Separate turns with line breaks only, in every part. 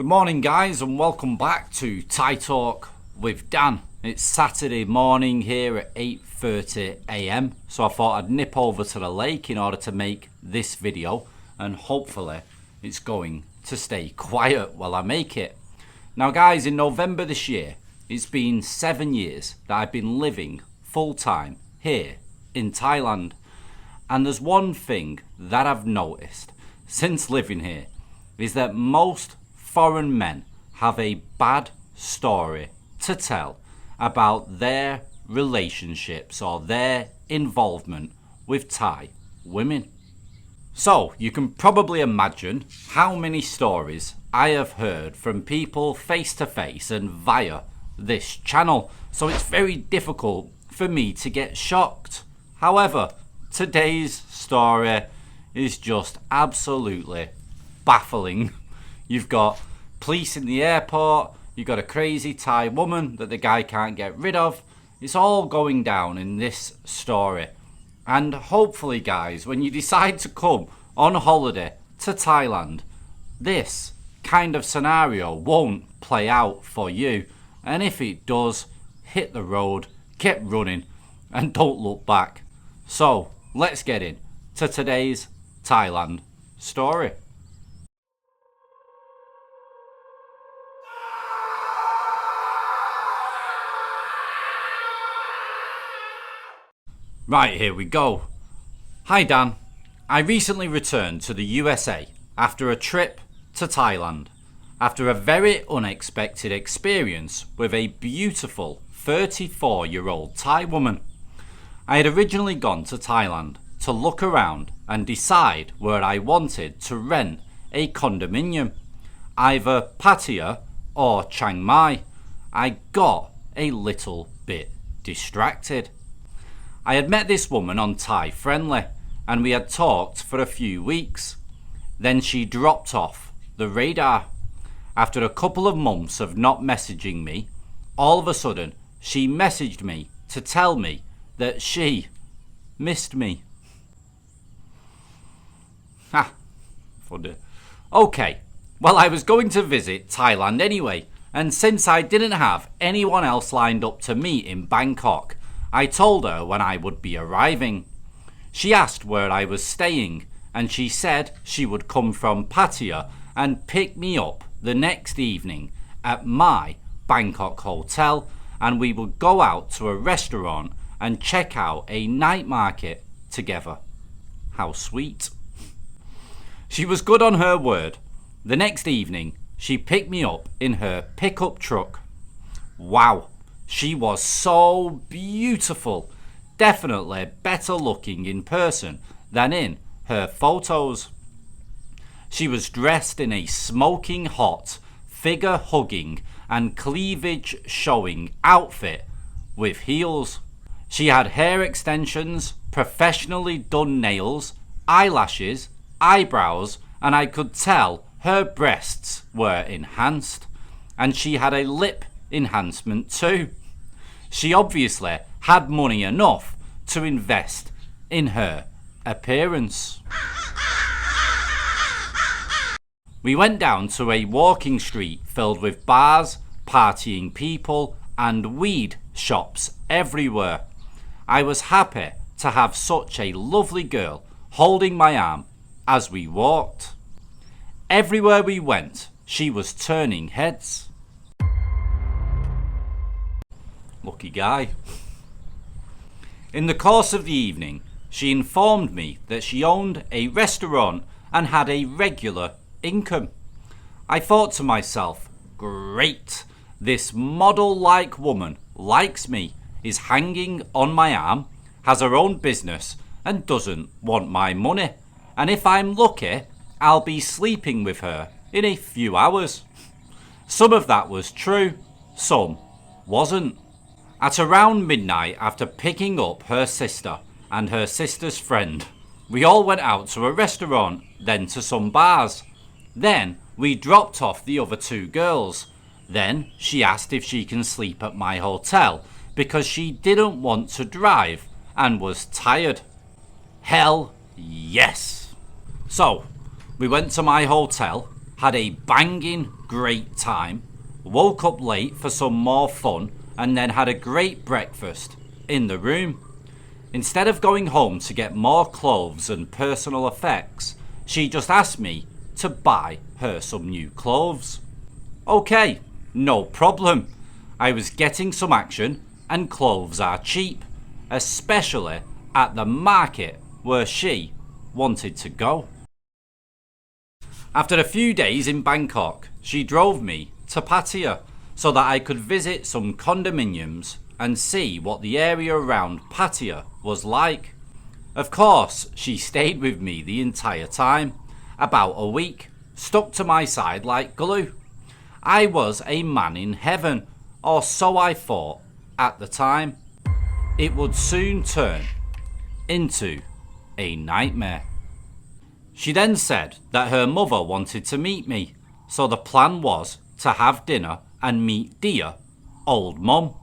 Good morning guys and welcome back to Thai Talk with Dan. It's Saturday morning here at 8:30 a.m. so I thought I'd nip over to the lake in order to make this video, and hopefully it's going to stay quiet while I make it. Now guys, in November this year, it's been 7 years that I've been living full time here in Thailand, and there's one thing that I've noticed since living here is that most foreign men have a bad story to tell about their relationships or their involvement with Thai women. So you can probably imagine how many stories I have heard from people face to face and via this channel, so it's very difficult for me to get shocked. However, today's story is just absolutely baffling. You've got police in the airport, you've got a crazy Thai woman that the guy can't get rid of. It's all going down in this story. And hopefully guys, when you decide to come on holiday to Thailand, this kind of scenario won't play out for you. And if it does, hit the road, get running, and don't look back. So let's get in to today's Thailand story. Right, here we go. Hi Dan, I recently returned to the USA after a trip to Thailand, after a very unexpected experience with a beautiful 34-year-old Thai woman. I had originally gone to Thailand to look around and decide where I wanted to rent a condominium, either Pattaya or Chiang Mai. I got a little bit distracted. I had met this woman on Thai Friendly and we had talked for a few weeks. Then she dropped off the radar. After a couple of months of not messaging me, all of a sudden she messaged me to tell me that she missed me. Ha, funny. Okay, well I was going to visit Thailand anyway, and since I didn't have anyone else lined up to meet in Bangkok, I told her when I would be arriving. She asked where I was staying and she said she would come from Pattaya and pick me up the next evening at my Bangkok Hotel, and we would go out to a restaurant and check out a night market together. How sweet. She was good on her word. The next evening she picked me up in her pickup truck. Wow. She was so beautiful, definitely better looking in person than in her photos. She was dressed in a smoking hot, figure hugging and cleavage showing outfit with heels. She had hair extensions, professionally done nails, eyelashes, eyebrows, and I could tell her breasts were enhanced, and she had a lip enhancement too. She obviously had money enough to invest in her appearance. We went down to a walking street filled with bars, partying people, and weed shops everywhere. I was happy to have such a lovely girl holding my arm as we walked. Everywhere we went, she was turning heads. Lucky guy. In the course of the evening, she informed me that she owned a restaurant and had a regular income. I thought to myself, great, this model-like woman likes me, is hanging on my arm, has her own business and doesn't want my money. And if I'm lucky, I'll be sleeping with her in a few hours. Some of that was true, some wasn't. At around midnight, after picking up her sister and her sister's friend, we all went out to a restaurant, then to some bars. Then we dropped off the other two girls. Then she asked if she can sleep at my hotel because she didn't want to drive and was tired. Hell yes. So we went to my hotel, had a banging great time, woke up late for some more fun, and then had a great breakfast in the room. Instead of going home to get more clothes and personal effects, she just asked me to buy her some new clothes. Okay, no problem. I was getting some action, and clothes are cheap, especially at the market where she wanted to go. After a few days in Bangkok, she drove me to Pattaya so that I could visit some condominiums and see what the area around Pattaya was like. Of course, she stayed with me the entire time, about a week, stuck to my side like glue. I was a man in heaven, or so I thought at the time. It would soon turn into a nightmare. She then said that her mother wanted to meet me, so the plan was to have dinner and meet dear old mum.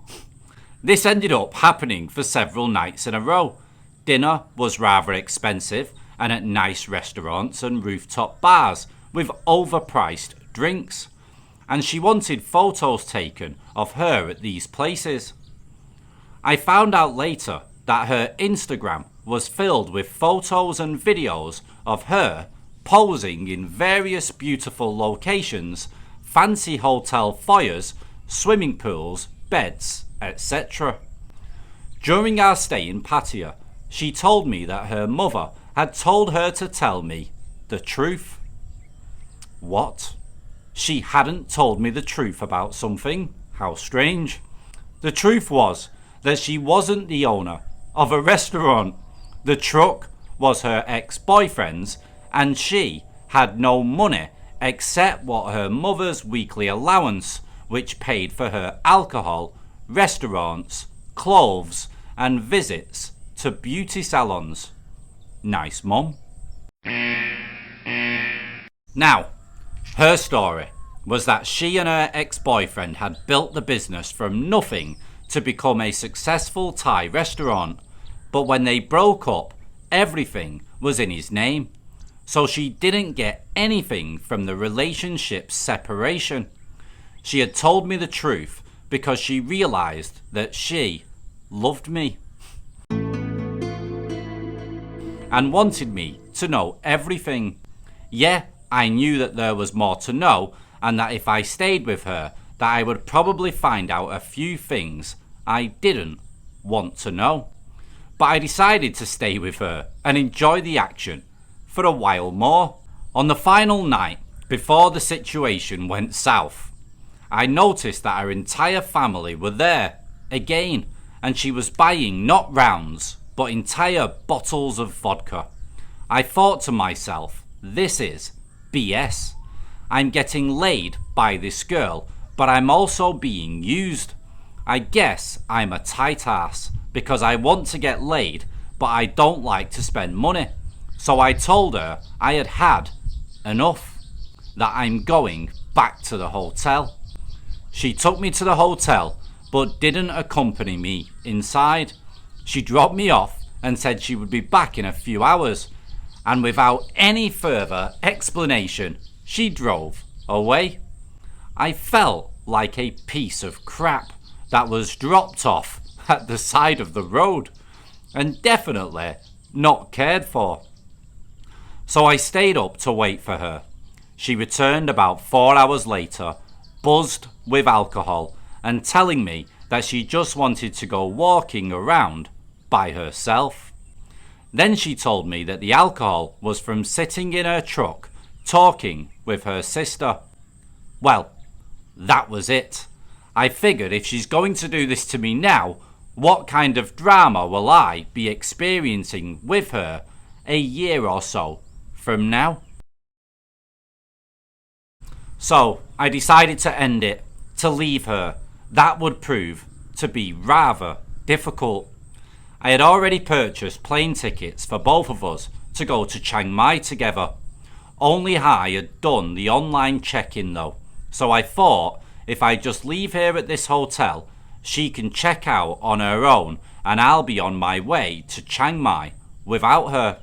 This ended up happening for several nights in a row. Dinner was rather expensive and at nice restaurants and rooftop bars with overpriced drinks, and she wanted photos taken of her at these places. I found out later that her Instagram was filled with photos and videos of her posing in various beautiful locations, fancy hotel foyers, swimming pools, beds, etc. During our stay in Pattaya, she told me that her mother had told her to tell me the truth. What? She hadn't told me the truth about something? How strange. The truth was that she wasn't the owner of a restaurant. The truck was her ex-boyfriend's, and she had no money except what her mother's weekly allowance, which paid for her alcohol, restaurants, clothes, and visits to beauty salons. Nice mum. Now, her story was that she and her ex-boyfriend had built the business from nothing to become a successful Thai restaurant, but when they broke up, everything was in his name, so she didn't get anything from the relationship's separation. She had told me the truth because she realized that she loved me and wanted me to know everything. Yeah, I knew that there was more to know, and that if I stayed with her, that I would probably find out a few things I didn't want to know. But I decided to stay with her and enjoy the action for a while more. On the final night, before the situation went south, I noticed that her entire family were there again, and she was buying not rounds, but entire bottles of vodka. I thought to myself, this is BS. I'm getting laid by this girl, but I'm also being used. I guess I'm a tight ass because I want to get laid, but I don't like to spend money. So I told her I had had enough, that I'm going back to the hotel. She took me to the hotel, but didn't accompany me inside. She dropped me off and said she would be back in a few hours, and without any further explanation, she drove away. I felt like a piece of crap that was dropped off at the side of the road, and definitely not cared for. So I stayed up to wait for her. She returned about 4 hours later, buzzed with alcohol, and telling me that she just wanted to go walking around by herself. Then she told me that the alcohol was from sitting in her truck talking with her sister. Well, that was it. I figured if she's going to do this to me now, what kind of drama will I be experiencing with her a year or so from now? So I decided to end it, to leave her. That would prove to be rather difficult. I had already purchased plane tickets for both of us to go to Chiang Mai together. Only I had done the online check-in though, so I thought if I just leave here at this hotel, she can check out on her own and I'll be on my way to Chiang Mai without her.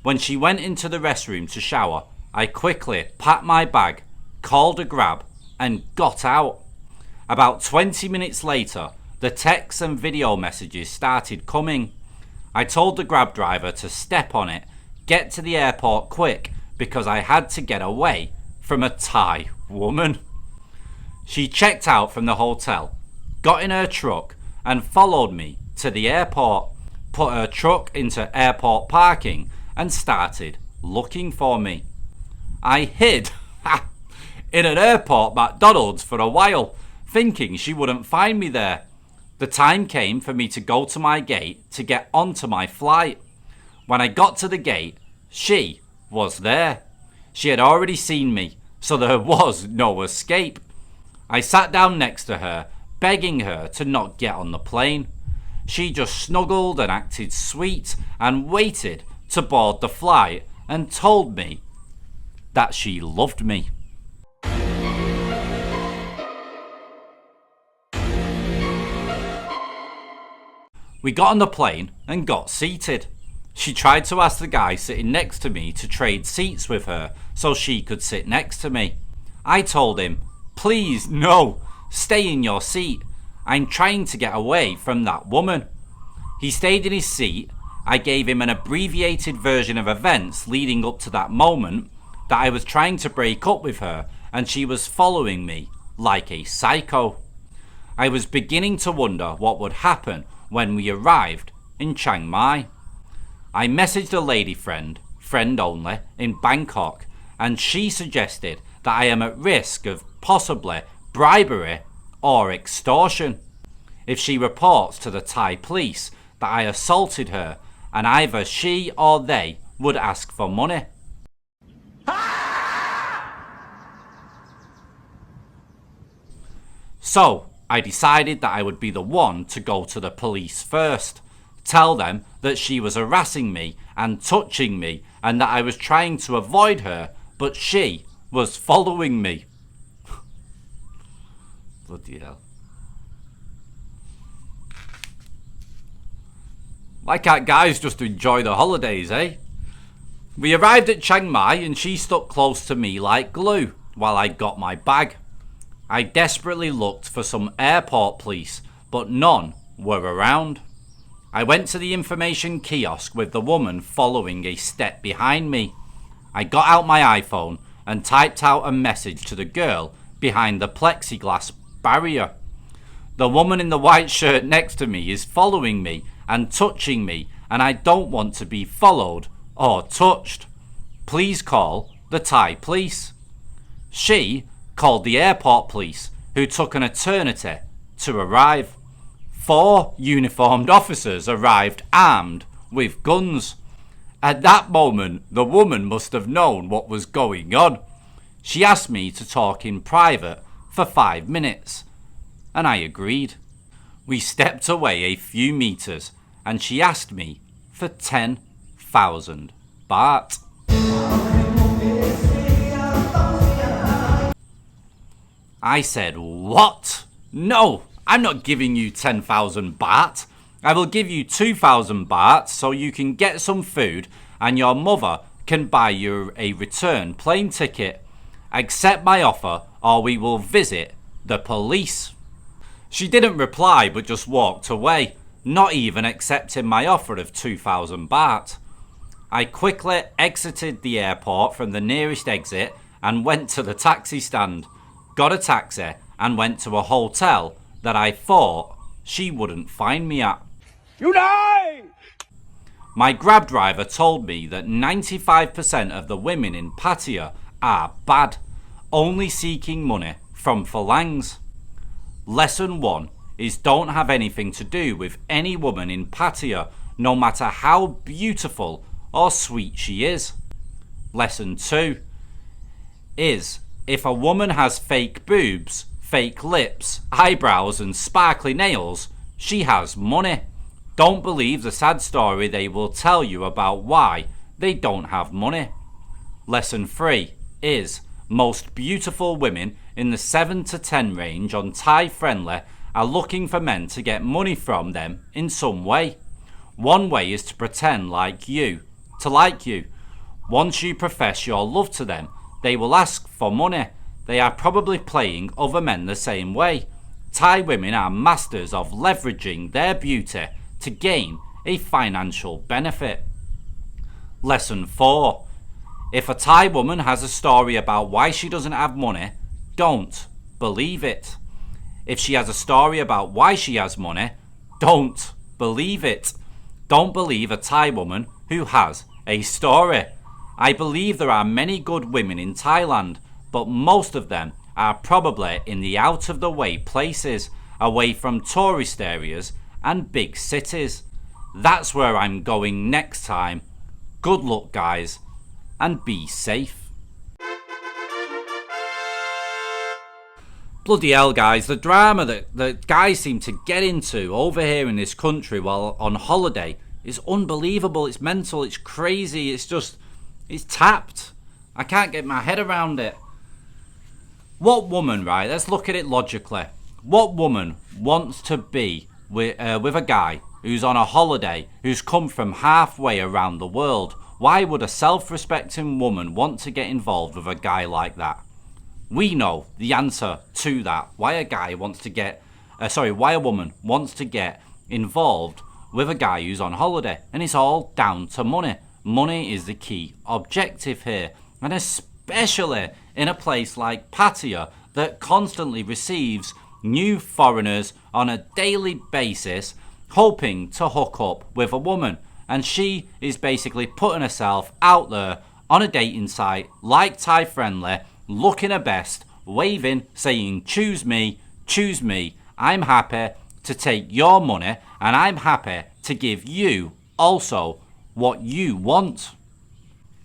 When she went into the restroom to shower, I quickly packed my bag, called a grab, and got out. About 20 minutes later, the texts and video messages started coming. I told the grab driver to step on it, get to the airport quick, because I had to get away from a Thai woman. She checked out from the hotel, got in her truck, and followed me to the airport, put her truck into airport parking, and started looking for me. I hid in an airport McDonald's for a while, thinking she wouldn't find me there. The time came for me to go to my gate to get onto my flight. When I got to the gate, she was there. She had already seen me, so there was no escape. I sat down next to her, begging her to not get on the plane. She just snuggled and acted sweet and waited to board the flight and told me that she loved me. We got on the plane and got seated. She tried to ask the guy sitting next to me to trade seats with her so she could sit next to me. I told him, "Please, no, stay in your seat. I'm trying to get away from that woman." He stayed in his seat. I gave him an abbreviated version of events leading up to that moment, that I was trying to break up with her and she was following me like a psycho. I was beginning to wonder what would happen when we arrived in Chiang Mai. I messaged a lady friend only, in Bangkok, and she suggested that I am at risk of possibly bribery or extortion if she reports to the Thai police that I assaulted her, and either she or they would ask for money. So I decided that I would be the one to go to the police first, tell them that she was harassing me and touching me and that I was trying to avoid her, but she was following me. Bloody hell. Why can't guys just enjoy the holidays, eh? We arrived at Chiang Mai and she stuck close to me like glue while I got my bag. I desperately looked for some airport police, but none were around. I went to the information kiosk with the woman following a step behind me. I got out my iPhone and typed out a message to the girl behind the plexiglass barrier. The woman in the white shirt next to me is following me and touching me, and I don't want to be followed or touched. Please call the Thai police. She called the airport police, who took an eternity to arrive. 4 uniformed officers arrived armed with guns. At that moment, the woman must have known what was going on. She asked me to talk in private for 5 minutes, and I agreed. We stepped away a few meters, and she asked me for 10,000 baht. I said, "What? No, I'm not giving you 10,000 baht. I will give you 2,000 baht so you can get some food and your mother can buy you a return plane ticket. Accept my offer or we will visit the police." She didn't reply but just walked away, not even accepting my offer of 2,000 baht. I quickly exited the airport from the nearest exit and went to the taxi stand, got a taxi and went to a hotel that I thought she wouldn't find me at. You die! My grab driver told me that 95% of the women in Pattaya are bad, only seeking money from phalangs. Lesson 1 is don't have anything to do with any woman in Pattaya, no matter how beautiful or sweet she is. Lesson 2 is if a woman has fake boobs, fake lips, eyebrows and sparkly nails, she has money. Don't believe the sad story they will tell you about why they don't have money. Lesson 3 is most beautiful women in the 7 to 10 range on Thai Friendly are looking for men to get money from them in some way. One way is to pretend to like you. Once you profess your love to them, they will ask for money. They are probably playing other men the same way. Thai women are masters of leveraging their beauty to gain a financial benefit. Lesson 4. If a Thai woman has a story about why she doesn't have money, don't believe it. If she has a story about why she has money, don't believe it. Don't believe a Thai woman who has a story. I believe there are many good women in Thailand, but most of them are probably in the out-of-the-way places, away from tourist areas and big cities. That's where I'm going next time. Good luck, guys, and be safe. Bloody hell, guys, the drama that the guys seem to get into over here in this country while on holiday is unbelievable. It's mental, it's crazy, it's tapped. I can't get my head around it. What woman, right, let's look at it logically. What woman wants to be with a guy who's on a holiday, who's come from halfway around the world? Why would a self-respecting woman want to get involved with a guy like that? We know the answer to that. Why a woman wants to get involved with a guy who's on holiday, and it's all down to money. Money is the key objective here, and especially in a place like Pattaya that constantly receives new foreigners on a daily basis, hoping to hook up with a woman. And she is basically putting herself out there on a dating site like Thai Friendly, looking her best, waving, saying, choose me, I'm happy to take your money, and I'm happy to give you also what you want.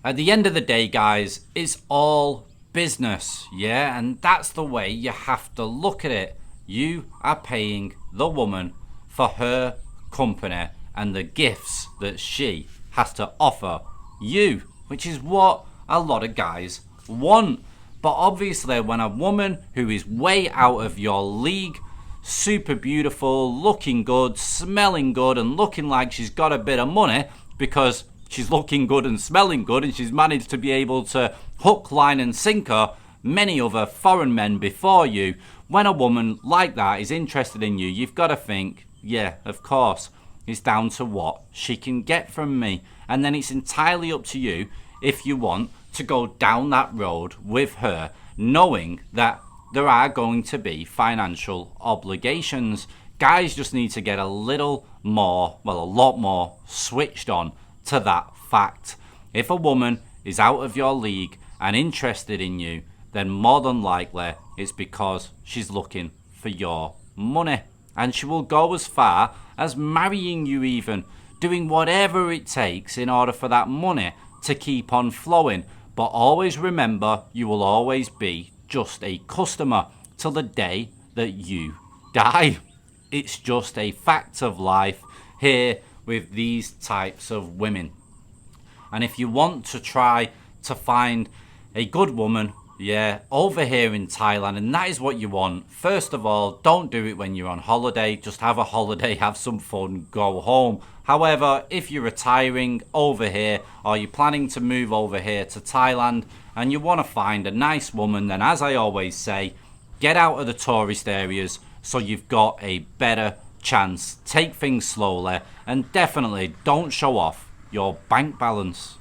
At the end of the day, guys, it's all business, yeah? And that's the way you have to look at it. You are paying the woman for her company and the gifts that she has to offer you, which is what a lot of guys want. But obviously, when a woman who is way out of your league, super beautiful, looking good, smelling good, and looking like she's got a bit of money because she's looking good and smelling good, and she's managed to be able to hook, line and sinker many other foreign men before you. When a woman like that is interested in you, you've got to think, yeah, of course, it's down to what she can get from me. And then it's entirely up to you if you want to go down that road with her, knowing that there are going to be financial obligations. Guys just need to get a lot more switched on to that fact. If a woman is out of your league and interested in you, then more than likely it's because she's looking for your money. And she will go as far as marrying you even, doing whatever it takes in order for that money to keep on flowing. But always remember, you will always be just a customer till the day that you die. It's just a fact of life here with these types of women. And if you want to try to find a good woman, yeah, over here in Thailand, and that is what you want, first of all, don't do it when you're on holiday. Just have a holiday, have some fun, go home. However, if you're retiring over here or you're planning to move over here to Thailand and you want to find a nice woman, then as I always say, get out of the tourist areas so you've got a better chance. Take things slowly and definitely don't show off your bank balance.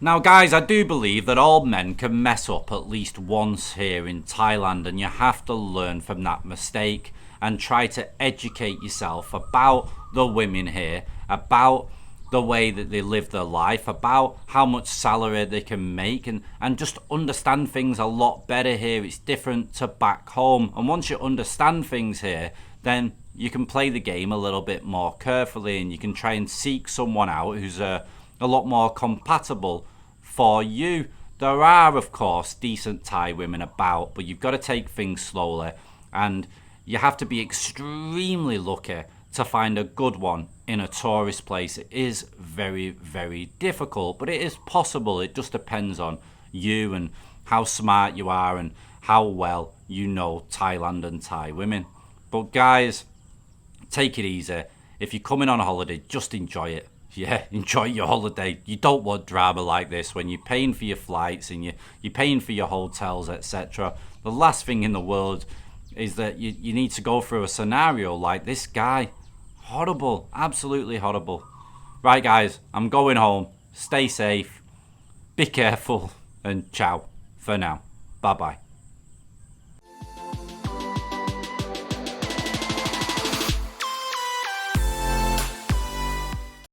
Now guys, I do believe that all men can mess up at least once here in Thailand, and you have to learn from that mistake and try to educate yourself about the women here, about the way that they live their life, about how much salary they can make, and just understand things a lot better here. It's different to back home, and once you understand things here, then you can play the game a little bit more carefully, and you can try and seek someone out who's a lot more compatible for you. There are, of course, decent Thai women about, but you've got to take things slowly, and you have to be extremely lucky to find a good one in a tourist place. It is very, very difficult, but it is possible. It just depends on you and how smart you are and how well you know Thailand and Thai women. But guys, take it easy. If you're coming on a holiday, just enjoy it. yeah, enjoy your holiday. You don't want drama like this when you're paying for your flights and you're paying for your hotels, etc. The last thing in the world is that you need to go through a scenario like this guy. Horrible, absolutely horrible. Right, guys, I'm going home. Stay safe, be careful, and ciao for now. Bye bye.